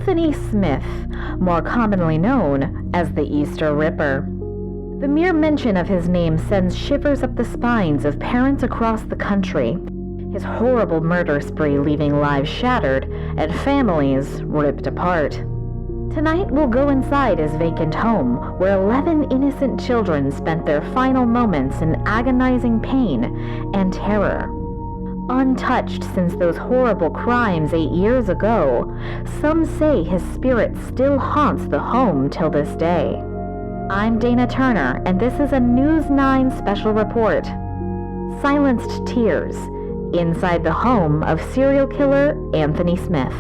Anthony Smith, more commonly known as the Easter Ripper. The mere mention of his name sends shivers up the spines of parents across the country, his horrible murder spree leaving lives shattered and families ripped apart. Tonight we'll go inside his vacant home, where 11 innocent children spent their final moments in agonizing pain and terror. Untouched since those horrible crimes 8 years ago, some say his spirit still haunts the home till this day. I'm Dana Turner, and this is a News 9 special report. Silenced Tears, inside the home of serial killer Anthony Smith.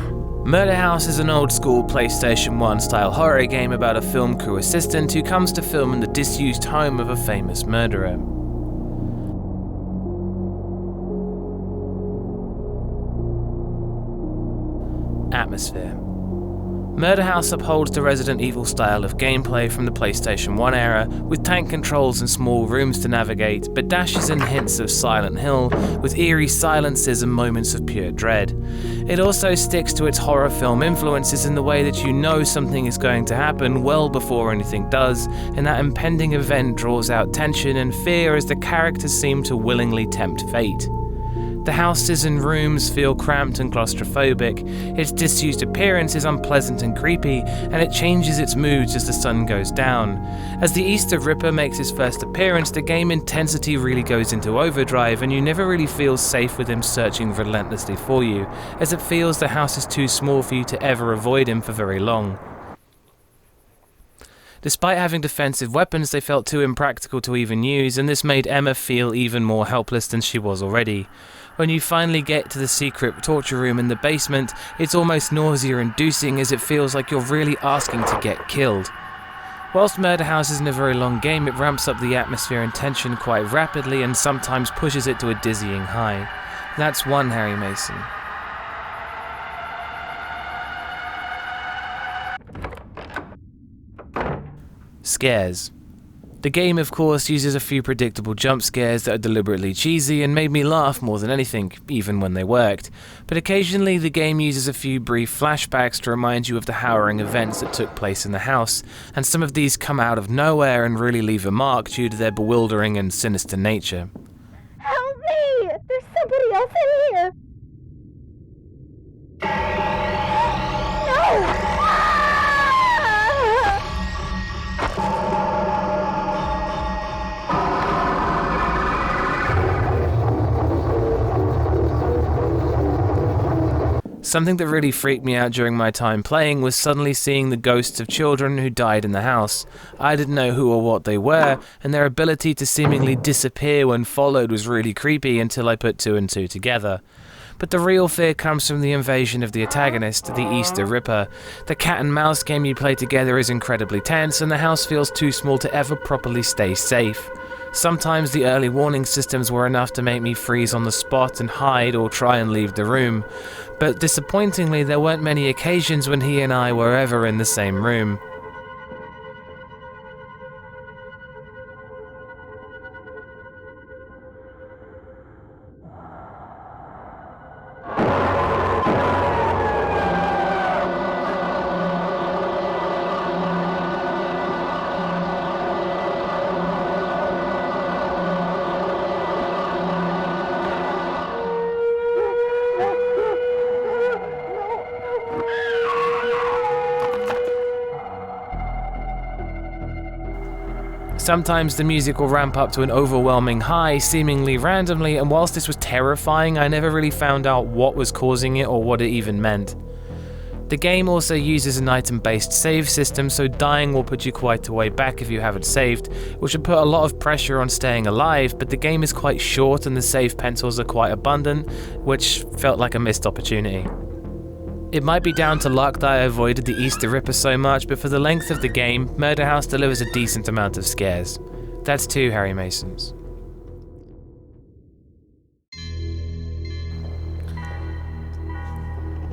Murder House is an old-school PlayStation 1 style horror game about a film crew assistant who comes to film in the disused home of a famous murderer. Atmosphere. Murder House upholds the Resident Evil style of gameplay from the PlayStation 1 era, with tank controls and small rooms to navigate, but dashes in hints of Silent Hill, with eerie silences and moments of pure dread. It also sticks to its horror film influences in the way that you know something is going to happen well before anything does, and that impending event draws out tension and fear as the characters seem to willingly tempt fate. The houses and rooms feel cramped and claustrophobic, its disused appearance is unpleasant and creepy, and it changes its moods as the sun goes down. As the Easter Ripper makes his first appearance, the game intensity really goes into overdrive, and you never really feel safe with him searching relentlessly for you, as it feels the house is too small for you to ever avoid him for very long. Despite having defensive weapons, they felt too impractical to even use, and this made Emma feel even more helpless than she was already. When you finally get to the secret torture room in the basement, it's almost nausea-inducing as it feels like you're really asking to get killed. Whilst Murder House isn't a very long game, it ramps up the atmosphere and tension quite rapidly and sometimes pushes it to a dizzying high. That's one Harry Mason. Scares. The game, of course, uses a few predictable jump scares that are deliberately cheesy and made me laugh more than anything, even when they worked. But occasionally the game uses a few brief flashbacks to remind you of the harrowing events that took place in the house, and some of these come out of nowhere and really leave a mark due to their bewildering and sinister nature. Help me! There's somebody else in here! No! Something that really freaked me out during my time playing was suddenly seeing the ghosts of children who died in the house. I didn't know who or what they were, and their ability to seemingly disappear when followed was really creepy until I put two and two together. But the real fear comes from the invasion of the antagonist, the Easter Ripper. The cat and mouse game you play together is incredibly tense, and the house feels too small to ever properly stay safe. Sometimes the early warning systems were enough to make me freeze on the spot and hide or try and leave the room, but disappointingly there weren't many occasions when he and I were ever in the same room. Sometimes the music will ramp up to an overwhelming high, seemingly randomly, and whilst this was terrifying, I never really found out what was causing it or what it even meant. The game also uses an item-based save system, so dying will put you quite a way back if you haven't saved, which would put a lot of pressure on staying alive, but the game is quite short and the save pencils are quite abundant, which felt like a missed opportunity. It might be down to luck that I avoided the Easter Ripper so much, but for the length of the game, Murder House delivers a decent amount of scares. That's 2 Harry Masons.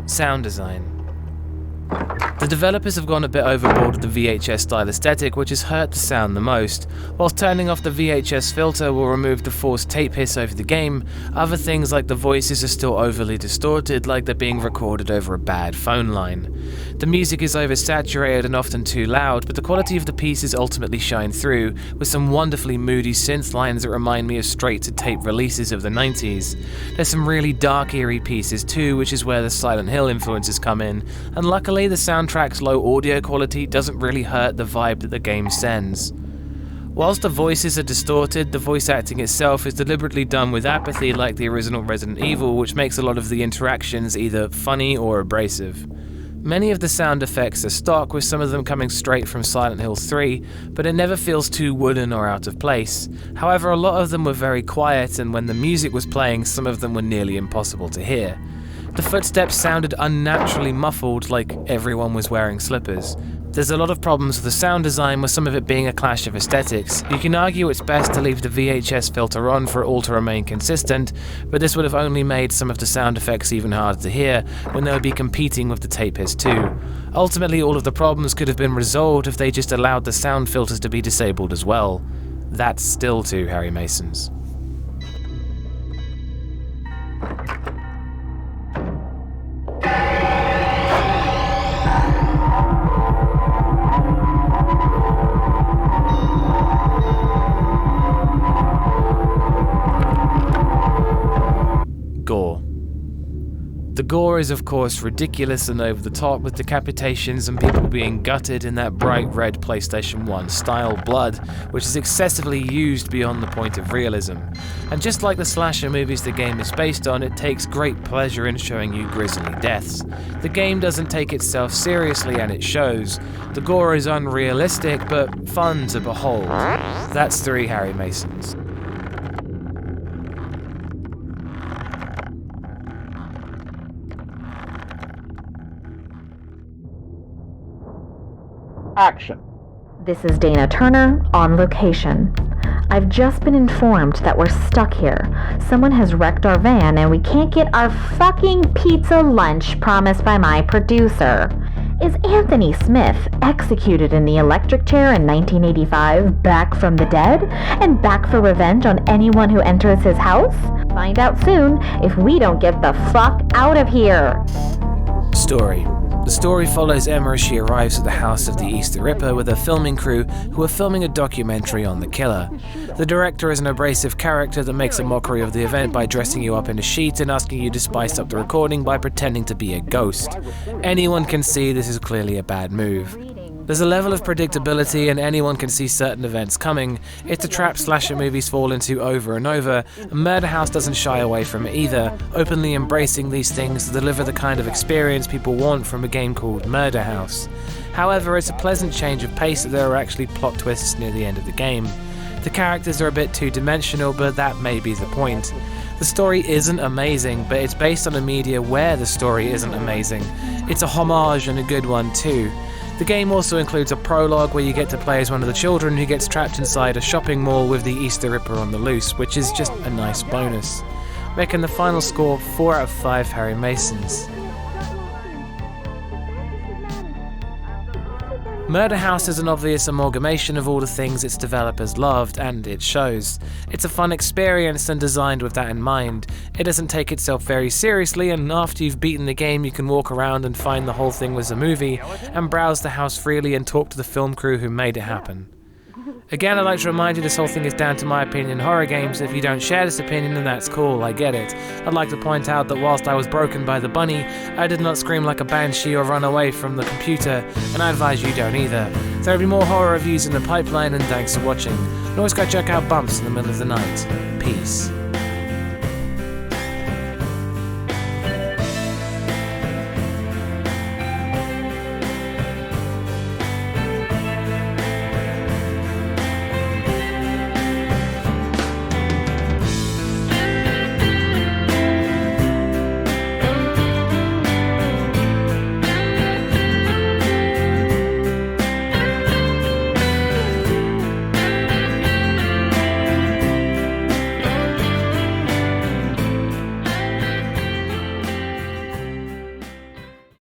Sound design. The developers have gone a bit overboard with the VHS style aesthetic, which has hurt the sound the most. Whilst turning off the VHS filter will remove the forced tape hiss over the game, other things like the voices are still overly distorted, like they're being recorded over a bad phone line. The music is oversaturated and often too loud, but the quality of the pieces ultimately shine through, with some wonderfully moody synth lines that remind me of straight-to-tape releases of the 90s. There's some really dark, eerie pieces too, which is where the Silent Hill influences come in, and luckily the soundtrack's low audio quality doesn't really hurt the vibe that the game sends. Whilst the voices are distorted, the voice acting itself is deliberately done with apathy like the original Resident Evil, which makes a lot of the interactions either funny or abrasive. Many of the sound effects are stock, with some of them coming straight from Silent Hill 3, but it never feels too wooden or out of place. However, a lot of them were very quiet, and when the music was playing, some of them were nearly impossible to hear. The footsteps sounded unnaturally muffled, like everyone was wearing slippers. There's a lot of problems with the sound design, with some of it being a clash of aesthetics. You can argue it's best to leave the VHS filter on for it all to remain consistent, but this would have only made some of the sound effects even harder to hear, when they would be competing with the tape hiss too. Ultimately, all of the problems could have been resolved if they just allowed the sound filters to be disabled as well. That's still 2 Harry Masons. Gore. The gore is of course ridiculous and over the top, with decapitations and people being gutted in that bright red PlayStation 1 style blood, which is excessively used beyond the point of realism. And just like the slasher movies the game is based on, it takes great pleasure in showing you grisly deaths. The game doesn't take itself seriously, and it shows. The gore is unrealistic but fun to behold. That's 3 Harry Masons. Action. This is Dana Turner, on location. I've just been informed that we're stuck here. Someone has wrecked our van and we can't get our fucking pizza lunch promised by my producer. Is Anthony Smith, executed in the electric chair in 1985, back from the dead? And back for revenge on anyone who enters his house? Find out soon if we don't get the fuck out of here. Story. The story follows Emma as she arrives at the house of the Easter Ripper with a filming crew who are filming a documentary on the killer. The director is an abrasive character that makes a mockery of the event by dressing you up in a sheet and asking you to spice up the recording by pretending to be a ghost. Anyone can see this is clearly a bad move. There's a level of predictability and anyone can see certain events coming. It's a trap slasher movies fall into over and over, and Murder House doesn't shy away from it either, openly embracing these things to deliver the kind of experience people want from a game called Murder House. However, it's a pleasant change of pace that there are actually plot twists near the end of the game. The characters are a bit two-dimensional, but that may be the point. The story isn't amazing, but it's based on a media where the story isn't amazing. It's a homage and a good one too. The game also includes a prologue where you get to play as one of the children who gets trapped inside a shopping mall with the Easter Ripper on the loose, which is just a nice bonus, making the final score 4 out of 5 Harry Masons. Murder House is an obvious amalgamation of all the things its developers loved, and it shows. It's a fun experience and designed with that in mind. It doesn't take itself very seriously, and after you've beaten the game you can walk around and find the whole thing was a movie, and browse the house freely and talk to the film crew who made it happen. Again, I'd like to remind you this whole thing is down to my opinion in horror games. If you don't share this opinion, then that's cool, I get it. I'd like to point out that whilst I was broken by the bunny, I did not scream like a banshee or run away from the computer, and I advise you don't either. There will be more horror reviews in the pipeline, and thanks for watching. And always go check out Bumps in the Middle of the Night. Peace.